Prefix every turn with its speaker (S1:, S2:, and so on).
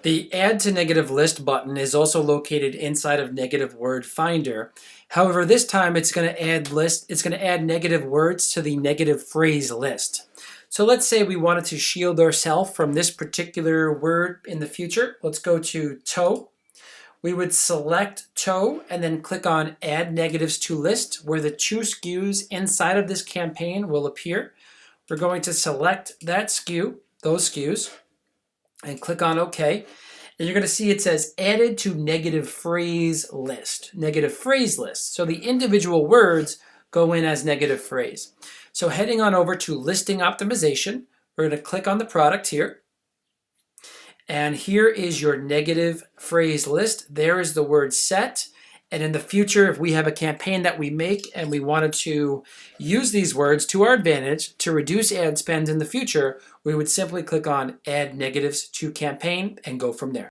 S1: The Add to Negative List button is also located inside of Negative Word Finder. However, this time it's going to add negative words to the negative phrase list. So let's say we wanted to shield ourselves from this particular word in the future. Let's go to toe. We would select toe and then click on Add Negatives to List, where the two SKUs inside of this campaign will appear. We're going to select that SKU, those SKUs, and click on OK. And you're going to see it says Added to Negative Phrase List. Negative phrase list. So the individual words go in as negative phrase. So heading on over to Listing Optimization, we're going to click on the product here. And here is your negative phrase list. There is the word set. And in the future, if we have a campaign that we make and we wanted to use these words to our advantage to reduce ad spend in the future, we would simply click on Add Negatives to Campaign and go from there.